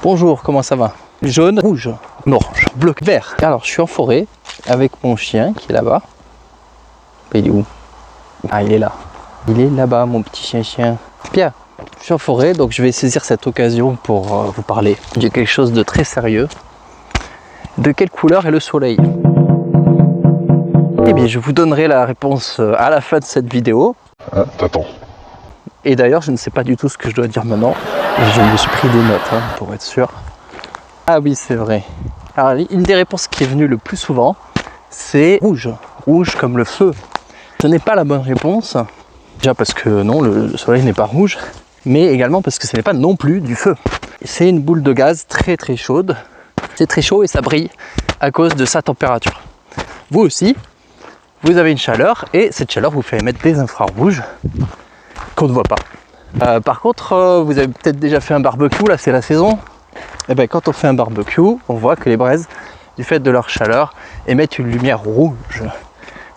Bonjour, comment ça va? Jaune, rouge, orange, bleu, vert. Alors, je suis en forêt avec mon chien qui est là-bas. Il est où? Ah, il est là. Il est là-bas, mon petit chien. Bien, je suis en forêt, donc je vais saisir cette occasion pour vous parler de quelque chose de très sérieux. De quelle couleur est le soleil? Eh bien, je vous donnerai la réponse à la fin de cette vidéo. Ah, t'attends. Et d'ailleurs, je ne sais pas du tout ce que je dois dire maintenant. Je me suis pris des notes pour être sûr. Ah oui, c'est vrai. Alors, une des réponses qui est venue le plus souvent, c'est rouge. Rouge comme le feu. Ce n'est pas la bonne réponse. Déjà parce que non, le soleil n'est pas rouge. Mais également parce que ce n'est pas non plus du feu. C'est une boule de gaz très très chaude. C'est très chaud et ça brille à cause de sa température. Vous aussi, vous avez une chaleur et cette chaleur vous fait émettre des infrarouges qu'on ne voit pas. Par contre, vous avez peut-être déjà fait un barbecue, là c'est la saison. Et bien quand on fait un barbecue, on voit que les braises, du fait de leur chaleur, émettent une lumière rouge.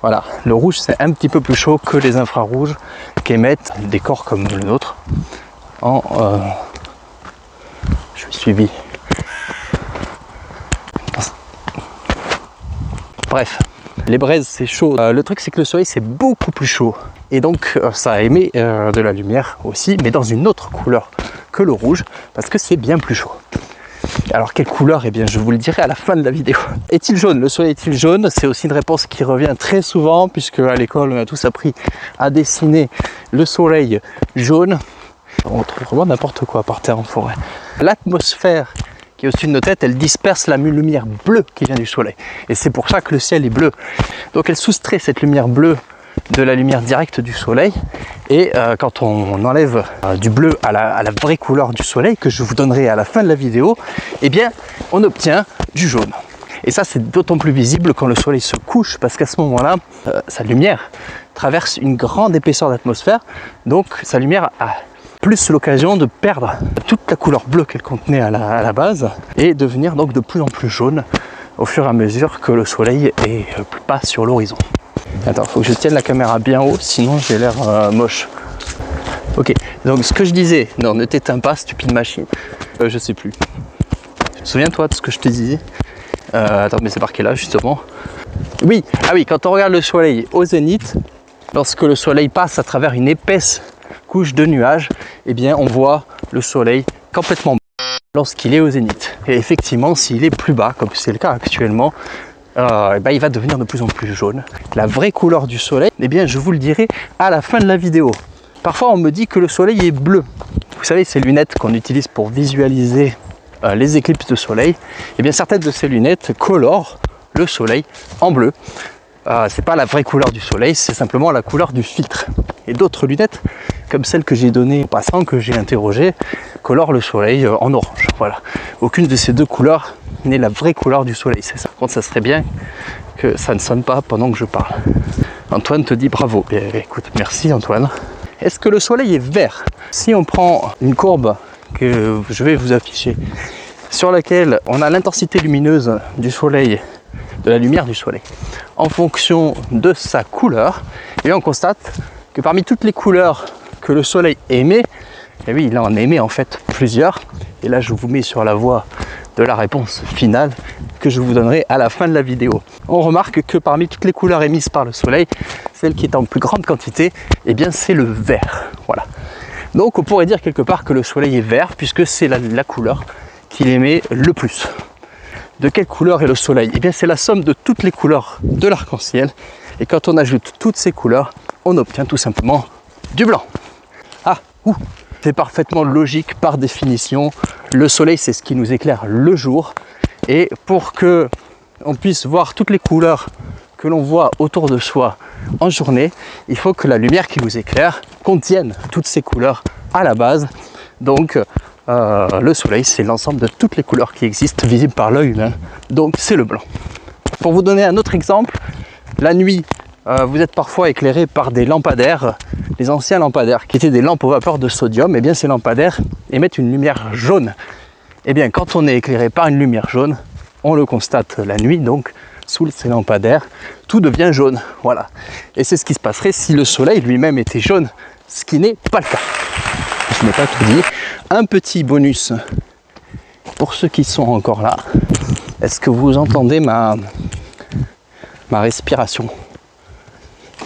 Voilà, le rouge c'est un petit peu plus chaud que les infrarouges qu'émettent des corps comme le nôtre. Je suis suivi. Bref, les braises c'est chaud. Le truc c'est que le soleil c'est beaucoup plus chaud. Et donc ça émet de la lumière aussi, mais dans une autre couleur que le rouge, parce que c'est bien plus chaud. Alors quelle couleur? Eh bien je vous le dirai à la fin de la vidéo. Est-il jaune? Le soleil est-il jaune? C'est aussi une réponse qui revient très souvent, puisque à l'école on a tous appris à dessiner le soleil jaune. On trouve vraiment n'importe quoi par terre en forêt. L'atmosphère qui est au-dessus de nos têtes, elle disperse la lumière bleue qui vient du soleil. Et c'est pour ça que le ciel est bleu. Donc elle soustrait cette lumière bleue de la lumière directe du soleil. Et quand on enlève du bleu à la vraie couleur du soleil, que je vous donnerai à la fin de la vidéo, eh bien on obtient du jaune. Et ça c'est d'autant plus visible quand le soleil se couche, parce qu'à ce moment-là, sa lumière traverse une grande épaisseur d'atmosphère. Donc sa lumière a plus l'occasion de perdre toute la couleur bleue qu'elle contenait à la base et devenir donc de plus en plus jaune au fur et à mesure que le soleil passe sur l'horizon. Attends, faut que je tienne la caméra bien haut, sinon j'ai l'air moche. Ok, donc ce que je disais, non, ne t'éteins pas, stupide machine. Je sais plus. Souviens-toi de ce que je te disais. Attends, mais c'est marqué là justement. Oui, ah oui, quand on regarde le soleil au zénith, lorsque le soleil passe à travers une épaisse couche de nuages, eh bien on voit le soleil complètement bas lorsqu'il est au zénith. Et effectivement, s'il est plus bas, comme c'est le cas actuellement, il va devenir de plus en plus jaune. La vraie couleur du soleil, eh bien je vous le dirai à la fin de la vidéo. Parfois on me dit que le soleil est bleu. Vous savez, ces lunettes qu'on utilise pour visualiser les éclipses de soleil, eh bien certaines de ces lunettes colorent le soleil en bleu. C'est pas la vraie couleur du soleil, c'est simplement la couleur du filtre. Et d'autres lunettes, comme celle que j'ai donnée aux passants, que j'ai interrogé, colorent le soleil en orange. Voilà. Aucune de ces deux couleurs n'est la vraie couleur du soleil. C'est ça. Par contre, ça serait bien que ça ne sonne pas pendant que je parle. Antoine te dit bravo. Et, écoute, merci Antoine. Est-ce que le soleil est vert? Si on prend une courbe que je vais vous afficher, sur laquelle on a l'intensité lumineuse du soleil, de la lumière du soleil, en fonction de sa couleur, et on constate que parmi toutes les couleurs que le soleil émet, et oui, il en émet en fait plusieurs, et là je vous mets sur la voie de la réponse finale que je vous donnerai à la fin de la vidéo. On remarque que parmi toutes les couleurs émises par le soleil, celle qui est en plus grande quantité, eh bien c'est le vert. Voilà. Donc on pourrait dire quelque part que le soleil est vert, puisque c'est la couleur qu'il émet le plus. De quelle couleur est le soleil? Eh bien c'est la somme de toutes les couleurs de l'arc-en-ciel, et quand on ajoute toutes ces couleurs, on obtient tout simplement du blanc. C'est parfaitement logique par définition. Le soleil, c'est ce qui nous éclaire le jour, et pour que on puisse voir toutes les couleurs que l'on voit autour de soi en journée, il faut que la lumière qui nous éclaire contienne toutes ces couleurs à la base. Donc le soleil, c'est l'ensemble de toutes les couleurs qui existent visibles par l'œil humain, donc c'est le blanc. Pour vous donner un autre exemple, la nuit, vous êtes parfois éclairé par des lampadaires, les anciens lampadaires qui étaient des lampes aux vapeurs de sodium. Et bien ces lampadaires émettent une lumière jaune. Et bien quand on est éclairé par une lumière jaune, on le constate la nuit, donc sous ces lampadaires, tout devient jaune. Voilà. Et c'est ce qui se passerait si le soleil lui-même était jaune, ce qui n'est pas le cas. Je n'ai pas tout dit. Un petit bonus pour ceux qui sont encore là, est-ce que vous entendez ma respiration?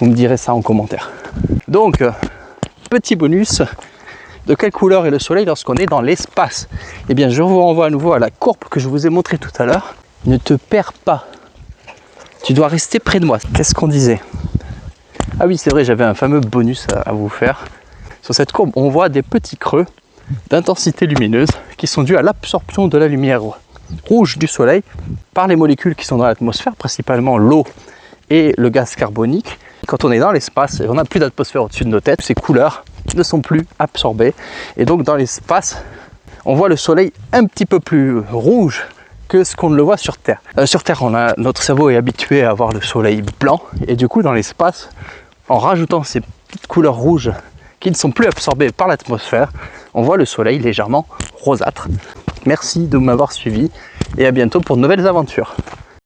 Vous me direz ça en commentaire. Donc, petit bonus, de quelle couleur est le soleil lorsqu'on est dans l'espace? Eh bien, je vous renvoie à nouveau à la courbe que je vous ai montrée tout à l'heure. Ne te perds pas. Tu dois rester près de moi. Qu'est-ce qu'on disait? Ah oui, c'est vrai, j'avais un fameux bonus à vous faire. Sur cette courbe, on voit des petits creux d'intensité lumineuse qui sont dus à l'absorption de la lumière rouge du soleil par les molécules qui sont dans l'atmosphère, principalement l'eau et le gaz carbonique. Quand on est dans l'espace et on n'a plus d'atmosphère au-dessus de nos têtes, ces couleurs ne sont plus absorbées. Et donc dans l'espace, on voit le soleil un petit peu plus rouge que ce qu'on ne le voit sur Terre. Sur Terre, notre cerveau est habitué à voir le soleil blanc. Et du coup, dans l'espace, en rajoutant ces petites couleurs rouges qui ne sont plus absorbées par l'atmosphère, on voit le soleil légèrement rosâtre. Merci de m'avoir suivi et à bientôt pour de nouvelles aventures.